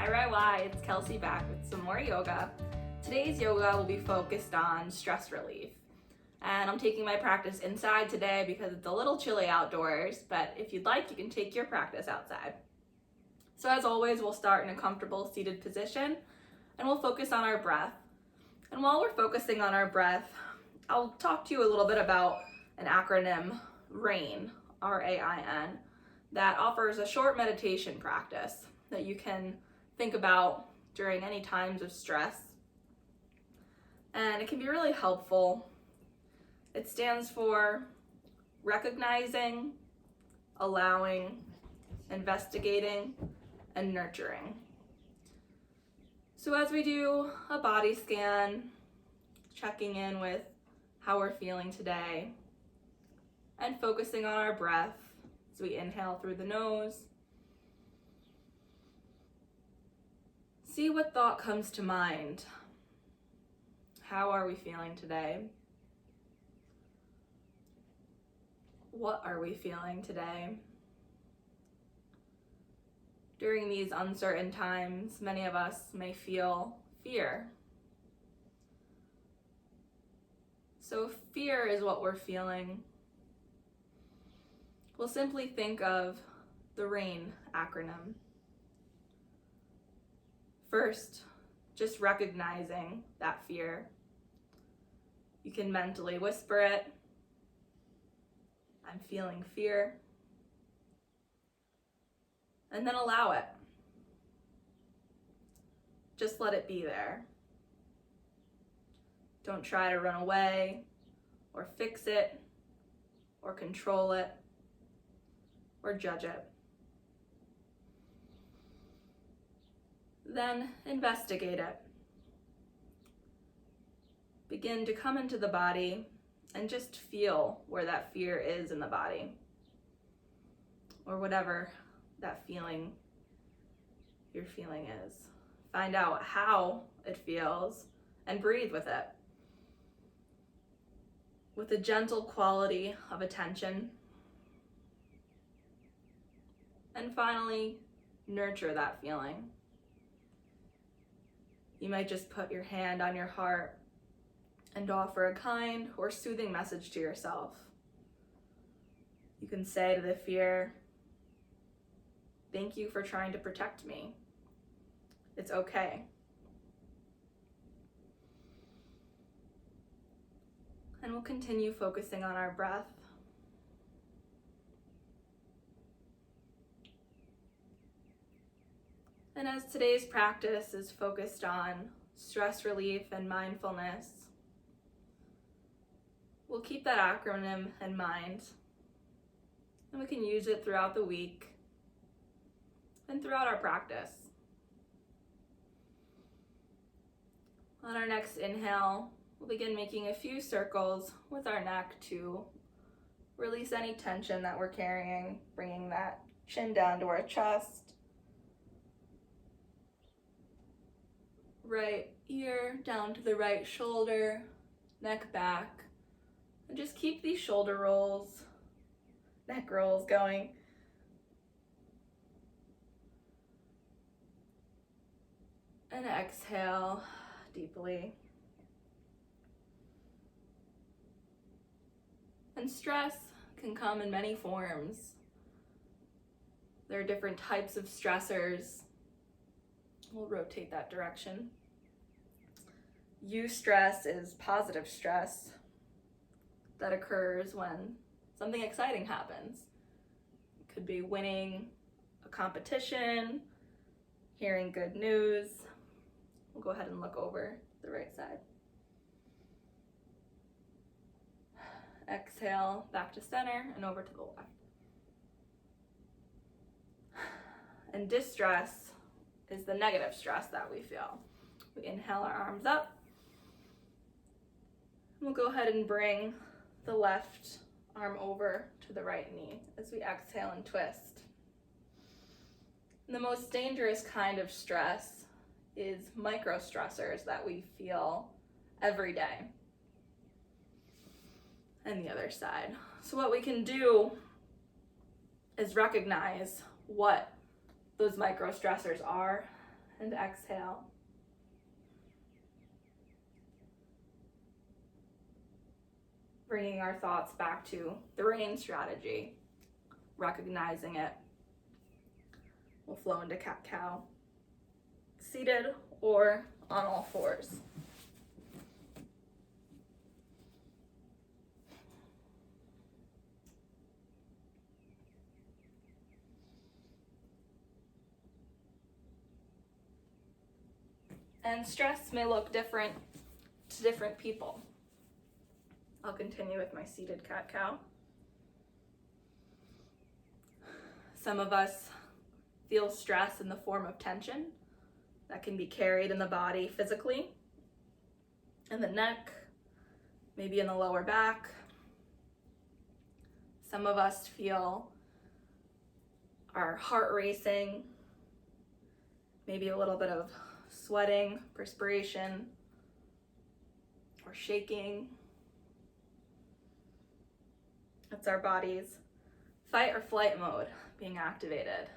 Hi R.A.I.N, it's Kelsey back with some more yoga. Today's yoga will be focused on stress relief. And I'm taking my practice inside today because it's a little chilly outdoors, but if you'd like, you can take your practice outside. So as always, we'll start in a comfortable seated position and we'll focus on our breath. And while we're focusing on our breath, I'll talk to you a little bit about an acronym, R.A.I.N, R-A-I-N, that offers a short meditation practice that you can think about during any times of stress. And it can be really helpful. It stands for recognizing, allowing, investigating, and nurturing. So as we do a body scan, checking in with how we're feeling today, and focusing on our breath as we inhale through the nose, see what thought comes to mind. How are we feeling today? What are we feeling today? During these uncertain times, many of us may feel fear. So if fear is what we're feeling, we'll simply think of the R.A.I.N acronym. First, just recognizing that fear. You can mentally whisper it. I'm feeling fear. And then allow it. Just let it be there. Don't try to run away or fix it or control it or judge it. Then investigate it. Begin to come into the body and just feel where that fear is in the body, or whatever that feeling you're feeling is. Find out how it feels and breathe with it, with a gentle quality of attention. And finally, nurture that feeling. You might just put your hand on your heart and offer a kind or soothing message to yourself. You can say to the fear, "Thank you for trying to protect me. It's okay." And we'll continue focusing on our breath. And as today's practice is focused on stress relief and mindfulness, we'll keep that acronym in mind, and we can use it throughout the week and throughout our practice. On our next inhale, we'll begin making a few circles with our neck to release any tension that we're carrying, bringing that chin down to our chest. Right ear down to the right shoulder, neck back, and just keep these shoulder rolls, neck rolls going. And exhale deeply. And stress can come in many forms. There are different types of stressors. We'll rotate that direction. Eustress is positive stress that occurs when something exciting happens. It could be winning a competition, hearing good news. We'll go ahead and look over the right side. Exhale back to center and over to the left. And distress is the negative stress that we feel. We inhale our arms up. We'll go ahead and bring the left arm over to the right knee as we exhale and twist. And the most dangerous kind of stress is micro stressors that we feel every day. And the other side. So what we can do is recognize what those micro stressors are and exhale. Bringing our thoughts back to the R.A.I.N strategy, recognizing it. We'll flow into cat-cow, seated or on all fours. And stress may look different to different people. I'll continue with my seated cat-cow. Some of us feel stress in the form of tension that can be carried in the body physically, in the neck, maybe in the lower back. Some of us feel our heart racing, maybe a little bit of sweating, perspiration, or shaking. It's our body's fight or flight mode being activated.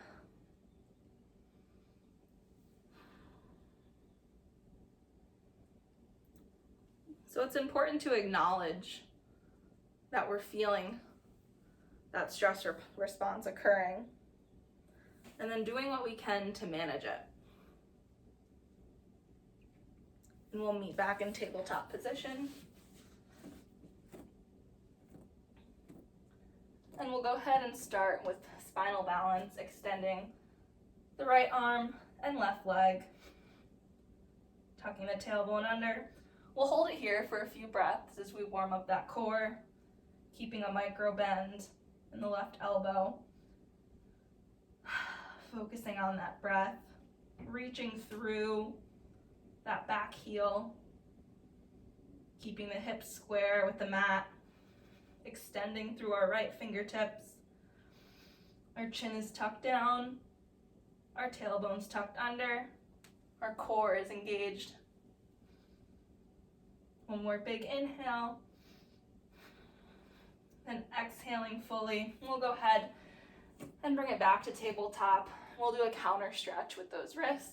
So it's important to acknowledge that we're feeling that stress response occurring, and then doing what we can to manage it. And we'll meet back in tabletop position. And we'll go ahead and start with spinal balance, extending the right arm and left leg, tucking the tailbone under. We'll hold it here for a few breaths as we warm up that core, keeping a micro bend in the left elbow. Focusing on that breath, reaching through that back heel, keeping the hips square with the mat, extending through our right fingertips. Our chin is tucked down, our tailbone's tucked under, our core is engaged. One more big inhale, and exhaling fully. We'll go ahead and bring it back to tabletop. We'll do a counter stretch with those wrists.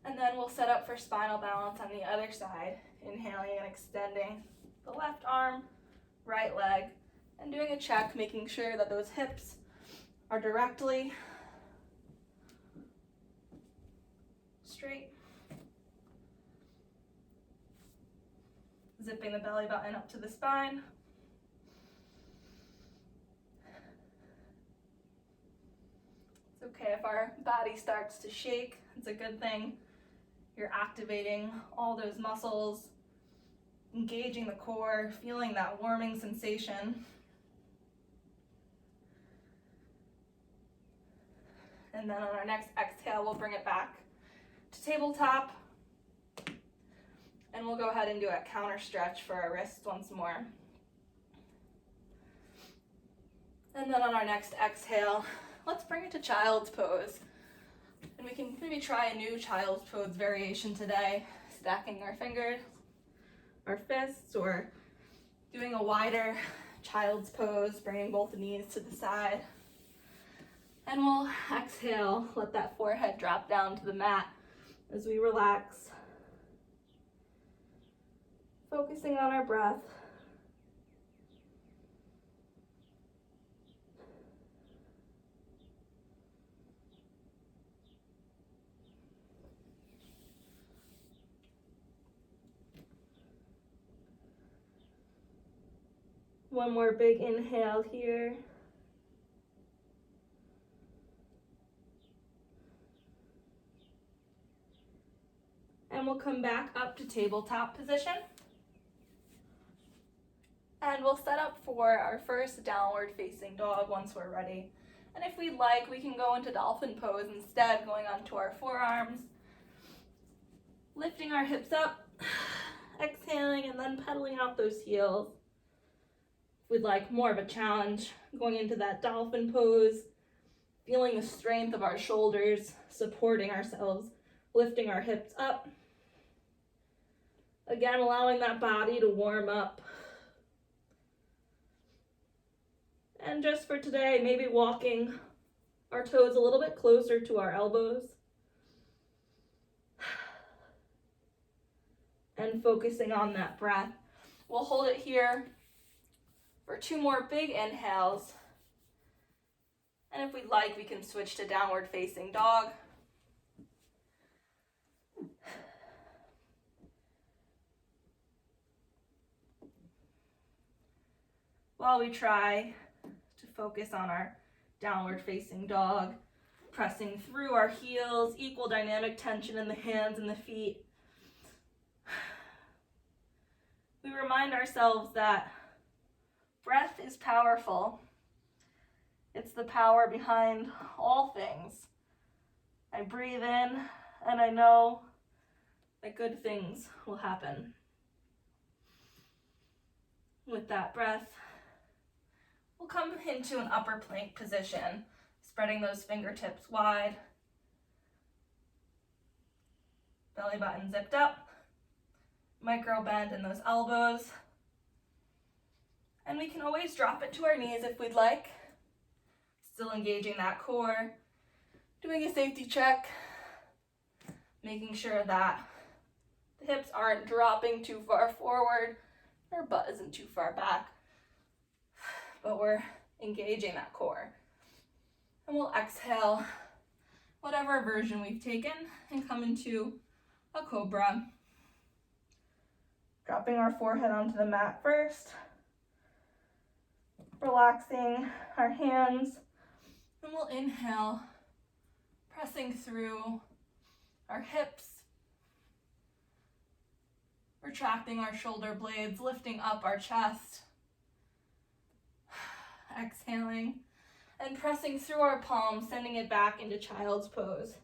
And then we'll set up for spinal balance on the other side, inhaling and extending the left arm, right leg, and doing a check, making sure that those hips are directly straight. Zipping the belly button up to the spine. It's okay if our body starts to shake. It's a good thing. You're activating all those muscles, engaging the core, feeling that warming sensation. And then on our next exhale, we'll bring it back to tabletop. And we'll go ahead and do a counter stretch for our wrists once more. And then on our next exhale, let's bring it to child's pose. And we can maybe try a new child's pose variation today, stacking our fingers, our fists, or doing a wider child's pose, bringing both knees to the side. And we'll exhale, let that forehead drop down to the mat as we relax. Focusing on our breath. One more big inhale here. And we'll come back up to tabletop position. And we'll set up for our first downward facing dog once we're ready. And if we'd like, we can go into dolphin pose instead, going onto our forearms, lifting our hips up, exhaling, and then pedaling out those heels. If we'd like more of a challenge, going into that dolphin pose, feeling the strength of our shoulders, supporting ourselves, lifting our hips up. Again, allowing that body to warm up. And just for today, maybe walking our toes a little bit closer to our elbows. And focusing on that breath. We'll hold it here for 2 more big inhales. And if we'd like, we can switch to downward facing dog. While we try to focus on our downward facing dog, pressing through our heels, equal dynamic tension in the hands and the feet. We remind ourselves that breath is powerful. It's the power behind all things. I breathe in and I know that good things will happen. With that breath, we'll come into an upper plank position, spreading those fingertips wide, belly button zipped up, micro bend in those elbows, and we can always drop it to our knees if we'd like, still engaging that core, doing a safety check, making sure that the hips aren't dropping too far forward, our butt isn't too far back, but we're engaging that core. And we'll exhale whatever version we've taken and come into a cobra. Dropping our forehead onto the mat first, relaxing our hands, and we'll inhale, pressing through our hips, retracting our shoulder blades, lifting up our chest, exhaling, and pressing through our palms, sending it back into child's pose.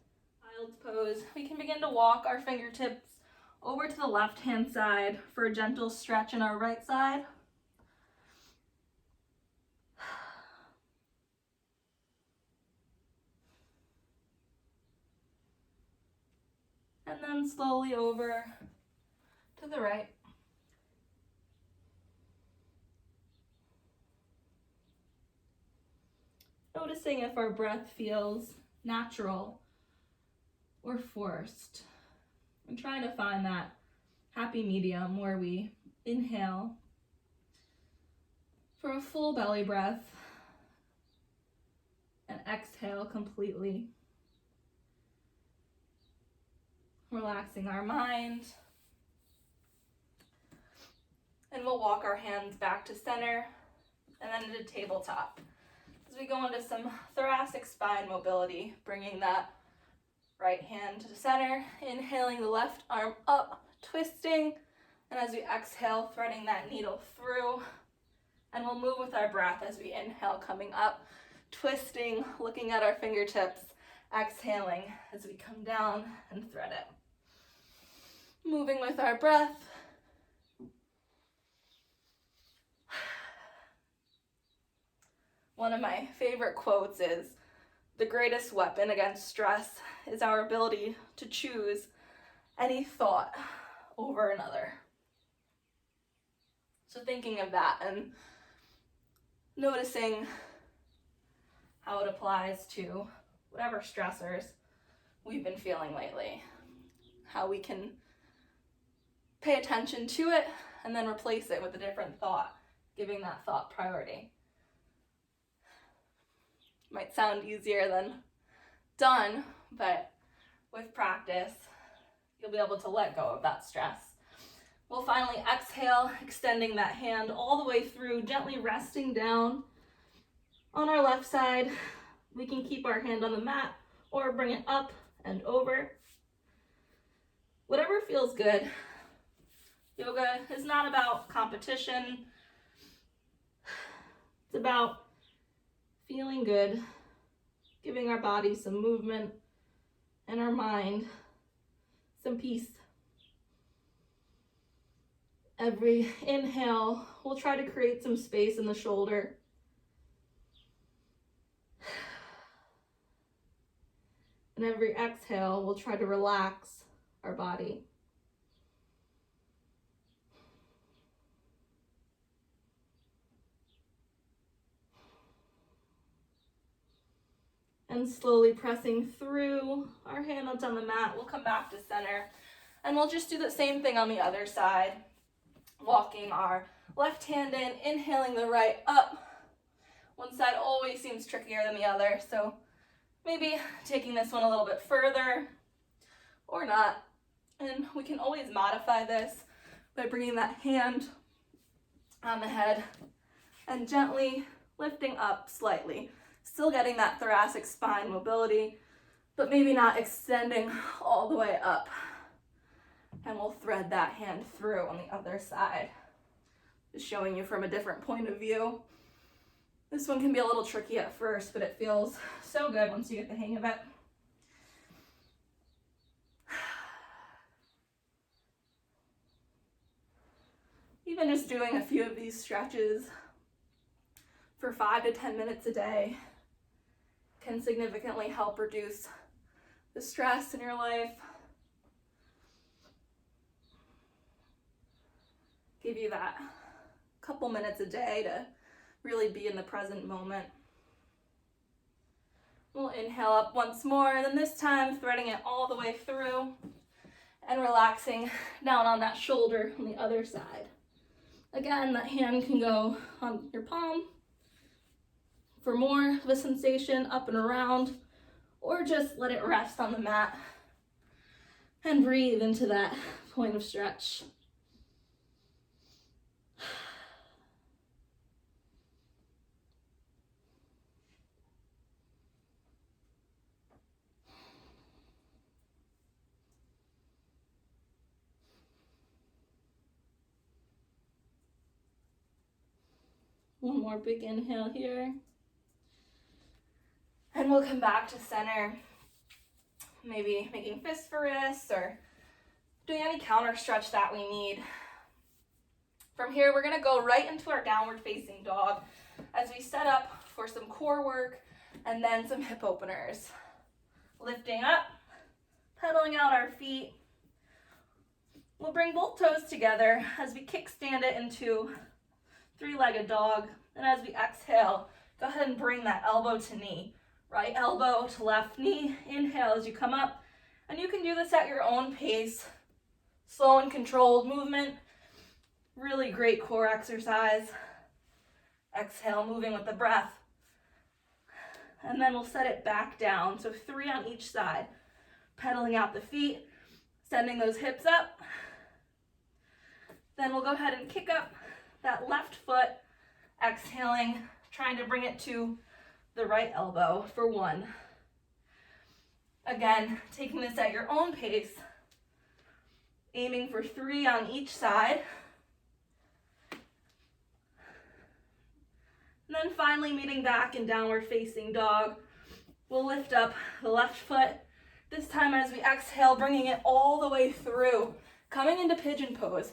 Child's pose, we can begin to walk our fingertips over to the left-hand side for a gentle stretch in our right side. And then slowly over to the right. Noticing if our breath feels natural or forced. And trying to find that happy medium where we inhale for a full belly breath and exhale completely. Relaxing our mind. And we'll walk our hands back to center and then into tabletop. As we go into some thoracic spine mobility, bringing that right hand to the center, inhaling the left arm up, twisting, and as we exhale, threading that needle through. And we'll move with our breath as we inhale, coming up, twisting, looking at our fingertips, exhaling as we come down and thread it. Moving with our breath. One of my favorite quotes is, "The greatest weapon against stress is our ability to choose any thought over another." So thinking of that and noticing how it applies to whatever stressors we've been feeling lately, how we can pay attention to it and then replace it with a different thought, giving that thought priority. Might sound easier than done, but with practice, you'll be able to let go of that stress. We'll finally exhale, extending that hand all the way through, gently resting down on our left side. We can keep our hand on the mat or bring it up and over. Whatever feels good. Yoga is not about competition. It's about feeling good, giving our body some movement and our mind some peace. Every inhale, we'll try to create some space in the shoulder. And every exhale, we'll try to relax our body. and slowly pressing through our hand that's on the mat. We'll come back to center and we'll just do the same thing on the other side. Walking our left hand in, inhaling the right up. One side always seems trickier than the other, so maybe taking this one a little bit further or not. And we can always modify this by bringing that hand on the head and gently lifting up slightly. Still getting that thoracic spine mobility, but maybe not extending all the way up. And we'll thread that hand through on the other side. Just showing you from a different point of view. This one can be a little tricky at first, but it feels so good once you get the hang of it. Even just doing a few of these stretches for 5 to 10 minutes a day can significantly help reduce the stress in your life. Give you that couple minutes a day to really be in the present moment. We'll inhale up once more, and then this time threading it all the way through and relaxing down on that shoulder on the other side. Again, that hand can go on your palm for more of a sensation up and around, or just let it rest on the mat and breathe into that point of stretch. One more big inhale here. And we'll come back to center. Maybe making fists for wrists or doing any counter stretch that we need. From here, we're gonna go right into our downward facing dog as we set up for some core work and then some hip openers. Lifting up, pedaling out our feet. We'll bring both toes together as we kickstand it into three-legged dog. And as we exhale, go ahead and bring that elbow to knee. Right elbow to left knee. Inhale as you come up. And you can do this at your own pace. Slow and controlled movement. Really great core exercise. Exhale, moving with the breath. And then we'll set it back down. So 3 on each side. Pedaling out the feet. Sending those hips up. Then we'll go ahead and kick up that left foot, exhaling, trying to bring it to the right elbow for 1. Again, taking this at your own pace, aiming for 3 on each side. And then finally meeting back in downward facing dog. We'll lift up the left foot, this time as we exhale, bringing it all the way through, coming into pigeon pose.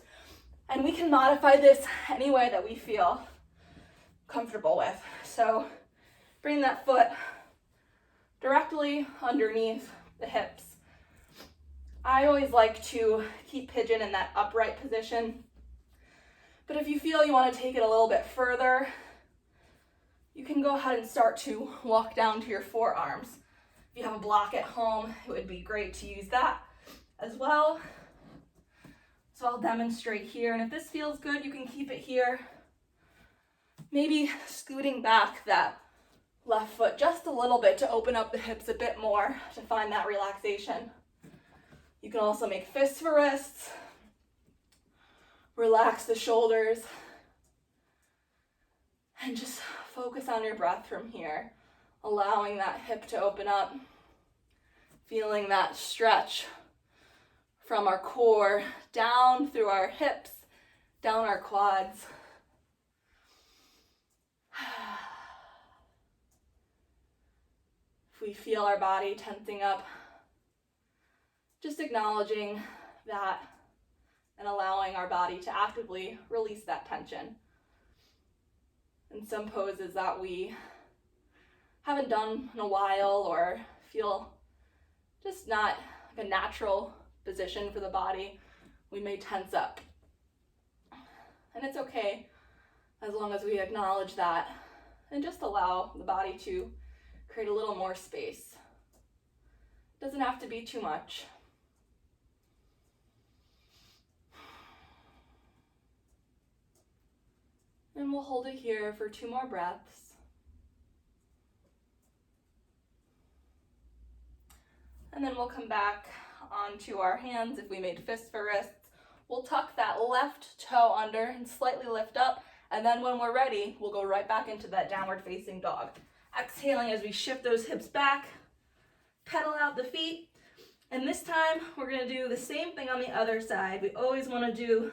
And we can modify this any way that we feel comfortable with. So bring that foot directly underneath the hips. I always like to keep pigeon in that upright position. But if you feel you want to take it a little bit further, you can go ahead and start to walk down to your forearms. If you have a block at home, it would be great to use that as well. So I'll demonstrate here, and if this feels good, you can keep it here. Maybe scooting back that left foot just a little bit to open up the hips a bit more to find that relaxation. You can also make fists for wrists. Relax the shoulders. And just focus on your breath from here, allowing that hip to open up, feeling that stretch from our core down through our hips, down our quads. If we feel our body tensing up, just acknowledging that and allowing our body to actively release that tension. In some poses that we haven't done in a while or feel just not like a natural position for the body, we may tense up. And it's okay as long as we acknowledge that and just allow the body to create a little more space. Doesn't have to be too much. And we'll hold it here for 2 more breaths. And then we'll come back onto our hands if we made fists for wrists. We'll tuck that left toe under and slightly lift up. And then when we're ready, we'll go right back into that downward facing dog. Exhaling as we shift those hips back, pedal out the feet. And this time we're gonna do the same thing on the other side. We always wanna do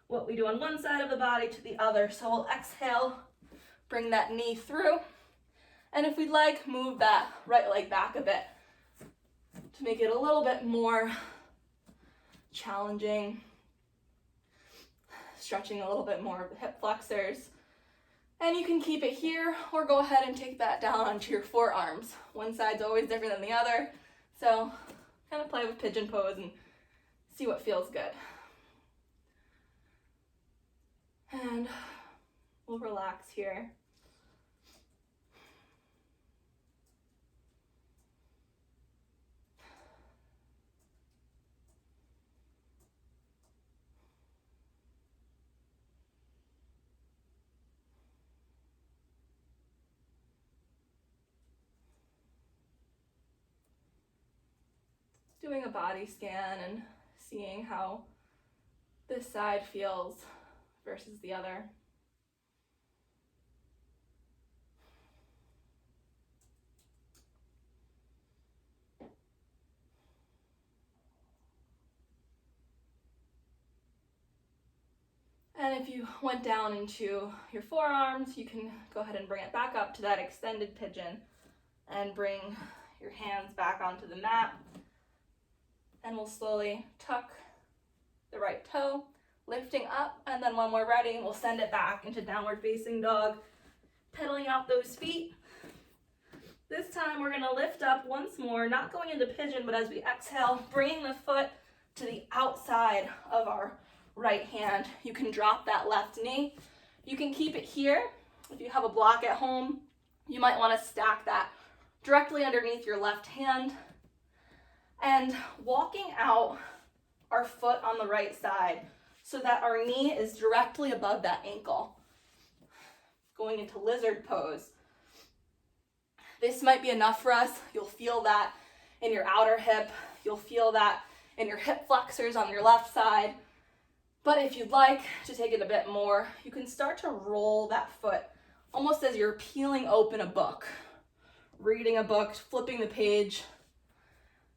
what we do on one side of the body to the other. So we'll exhale, bring that knee through. And if we'd like, move that right leg back a bit to make it a little bit more challenging. Stretching a little bit more of the hip flexors. And you can keep it here or go ahead and take that down onto your forearms. One side's always different than the other. So kind of play with pigeon pose and see what feels good. And we'll relax here. Doing a body scan and seeing how this side feels versus the other. And if you went down into your forearms, you can go ahead and bring it back up to that extended pigeon and bring your hands back onto the mat. And we'll slowly tuck the right toe, lifting up, and then when we're ready, we'll send it back into downward facing dog, pedaling out those feet. This time we're gonna lift up once more, not going into pigeon, but as we exhale, bringing the foot to the outside of our right hand. You can drop that left knee. You can keep it here. If you have a block at home, you might wanna stack that directly underneath your left hand. And walking out our foot on the right side so that our knee is directly above that ankle. Going into lizard pose. This might be enough for us. You'll feel that in your outer hip. You'll feel that in your hip flexors on your left side. But if you'd like to take it a bit more, you can start to roll that foot almost as you're peeling open a book, reading a book, flipping the page.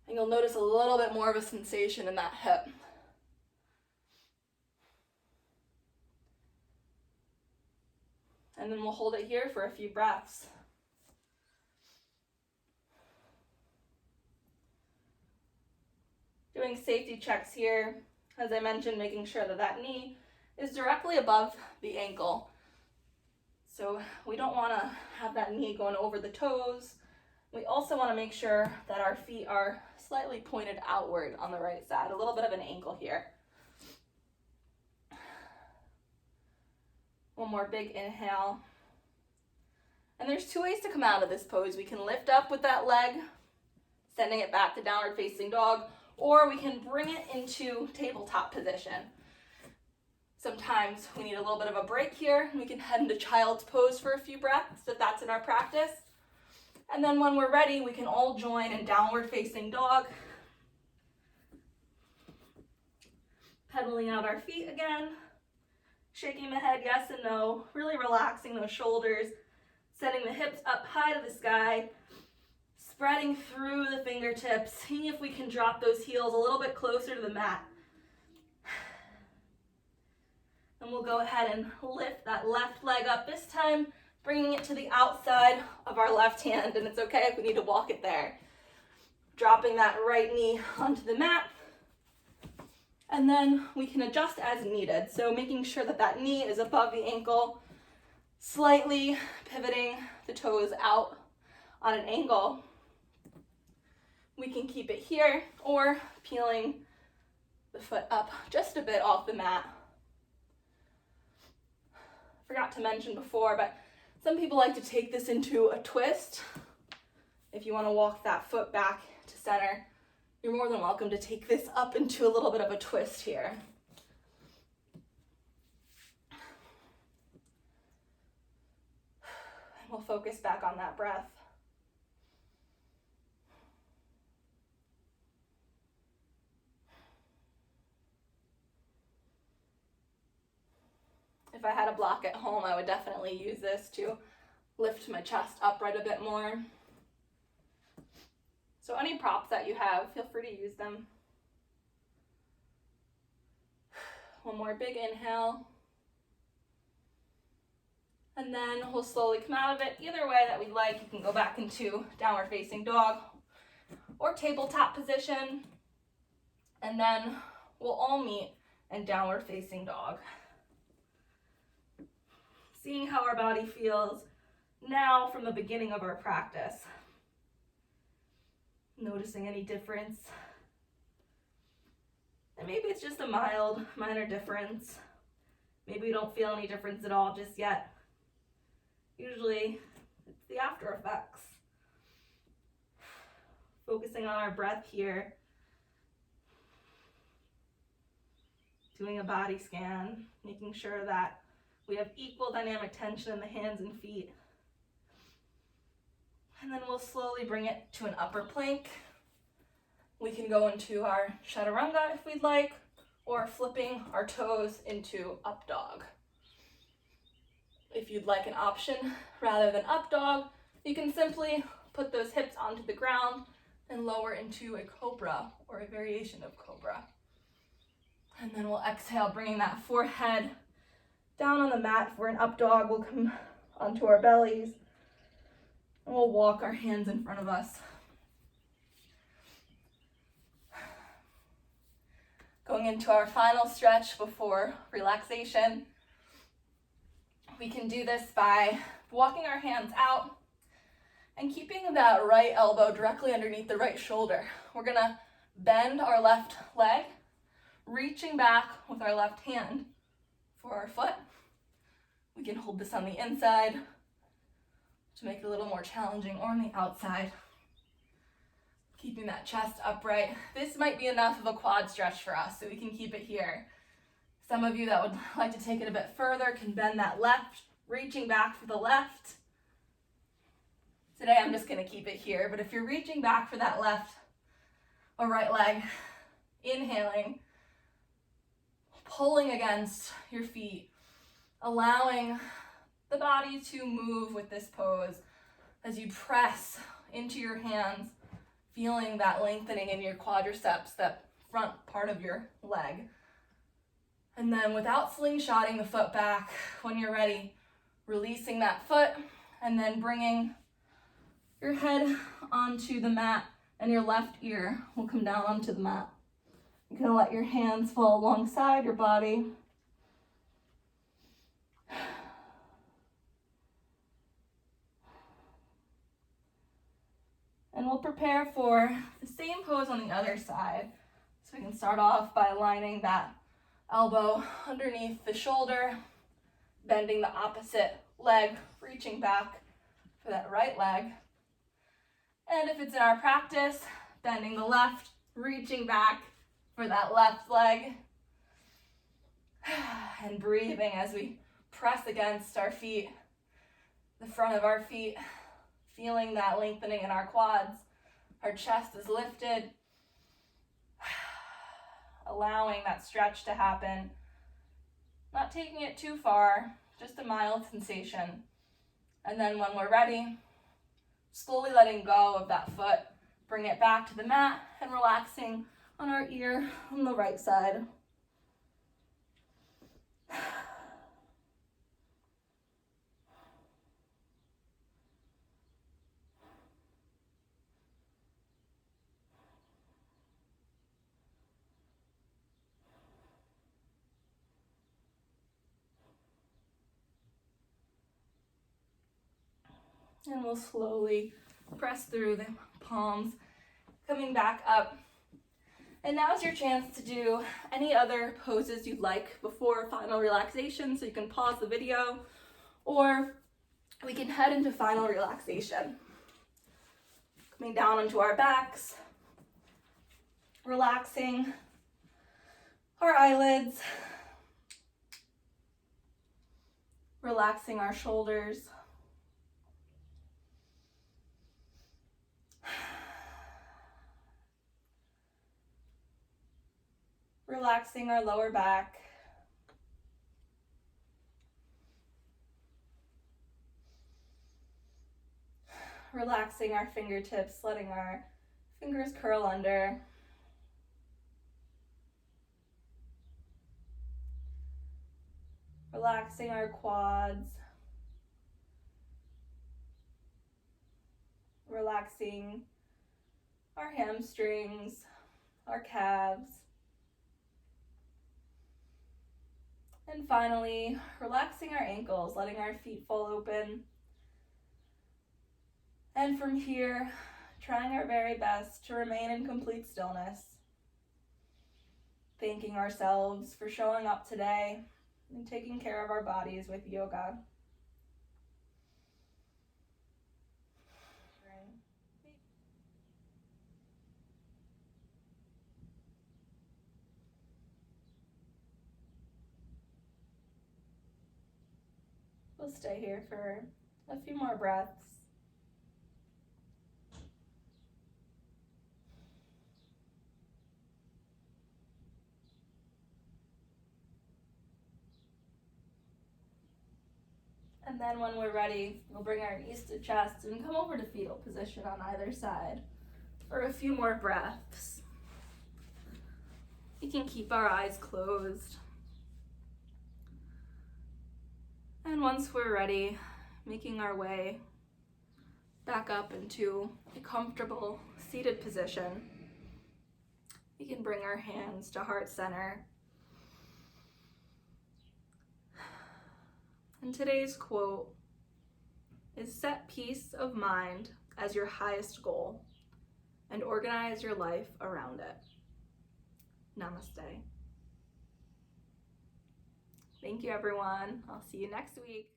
And you'll notice a little bit more of a sensation in that hip. And then we'll hold it here for a few breaths. Doing safety checks here, as I mentioned, making sure that that knee is directly above the ankle. So we don't want to have that knee going over the toes. We also want to make sure that our feet are slightly pointed outward on the right side, a little bit of an angle here. One more big inhale. And there's 2 ways to come out of this pose. We can lift up with that leg, sending it back to downward facing dog, or we can bring it into tabletop position. Sometimes we need a little bit of a break here. We can head into child's pose for a few breaths if that's in our practice. And then when we're ready, we can all join in downward facing dog. Pedaling out our feet again. Shaking the head yes and no. Really relaxing those shoulders. Setting the hips up high to the sky. Spreading through the fingertips. Seeing if we can drop those heels a little bit closer to the mat. And we'll go ahead and lift that left leg up this time, bringing it to the outside of our left hand, and it's okay if we need to walk it there. Dropping that right knee onto the mat, and then we can adjust as needed. So making sure that that knee is above the ankle, slightly pivoting the toes out on an angle. We can keep it here, or peeling the foot up just a bit off the mat. Forgot to mention before, but some people like to take this into a twist. If you want to walk that foot back to center, you're more than welcome to take this up into a little bit of a twist here. And we'll focus back on that breath. If I had a block at home, I would definitely use this to lift my chest upright a bit more. So any props that you have, feel free to use them. One more big inhale. And then we'll slowly come out of it. Either way that we like, you can go back into downward facing dog or tabletop position. And then we'll all meet in downward facing dog. Seeing how our body feels now from the beginning of our practice. Noticing any difference. And maybe it's just a mild, minor difference. Maybe we don't feel any difference at all just yet. Usually, it's the after effects. Focusing on our breath here. Doing a body scan, making sure that we have equal dynamic tension in the hands and feet. And then we'll slowly bring it to an upper plank. We can go into our chaturanga if we'd like, or flipping our toes into up dog. If you'd like an option rather than up dog, you can simply put those hips onto the ground and lower into a cobra or a variation of cobra. And then we'll exhale, bringing that forehead down on the mat. For an up dog, we'll come onto our bellies and we'll walk our hands in front of us. Going into our final stretch before relaxation. We can do this by walking our hands out and keeping that right elbow directly underneath the right shoulder. We're gonna bend our left leg, reaching back with our left hand for our foot. We can hold this on the inside to make it a little more challenging, or on the outside. Keeping that chest upright. This might be enough of a quad stretch for us, so we can keep it here. Some of you that would like to take it a bit further can bend that left, reaching back for the left. Today I'm just gonna keep it here, but if you're reaching back for that left or right leg, inhaling, pulling against your feet, allowing the body to move with this pose as you press into your hands, feeling that lengthening in your quadriceps, that front part of your leg. And then without slingshotting the foot back, when you're ready, releasing that foot and then bringing your head onto the mat and your left ear will come down onto the mat. You're gonna let your hands fall alongside your body. And we'll prepare for the same pose on the other side. So we can start off by aligning that elbow underneath the shoulder, bending the opposite leg, reaching back for that right leg. And if it's in our practice, bending the left, reaching back for that left leg. And breathing as we press against our feet, the front of our feet, feeling that lengthening in our quads. Our chest is lifted. Allowing that stretch to happen. Not taking it too far, just a mild sensation. And then when we're ready, slowly letting go of that foot, bring it back to the mat and relaxing on our ear on the right side. And we'll slowly press through the palms, coming back up. And now's your chance to do any other poses you'd like before final relaxation, so you can pause the video, or we can head into final relaxation. Coming down onto our backs, relaxing our eyelids, relaxing our shoulders, relaxing our lower back, relaxing our fingertips, letting our fingers curl under, relaxing our quads, relaxing our hamstrings, our calves, and finally, relaxing our ankles, letting our feet fall open. And from here, trying our very best to remain in complete stillness, thanking ourselves for showing up today and taking care of our bodies with yoga. We'll stay here for a few more breaths. And then when we're ready, we'll bring our knees to chest and come over to fetal position on either side for a few more breaths. We can keep our eyes closed. And once we're ready, making our way back up into a comfortable seated position, we can bring our hands to heart center. And today's quote is, "Set peace of mind as your highest goal and organize your life around it." Namaste. Thank you, everyone. I'll see you next week.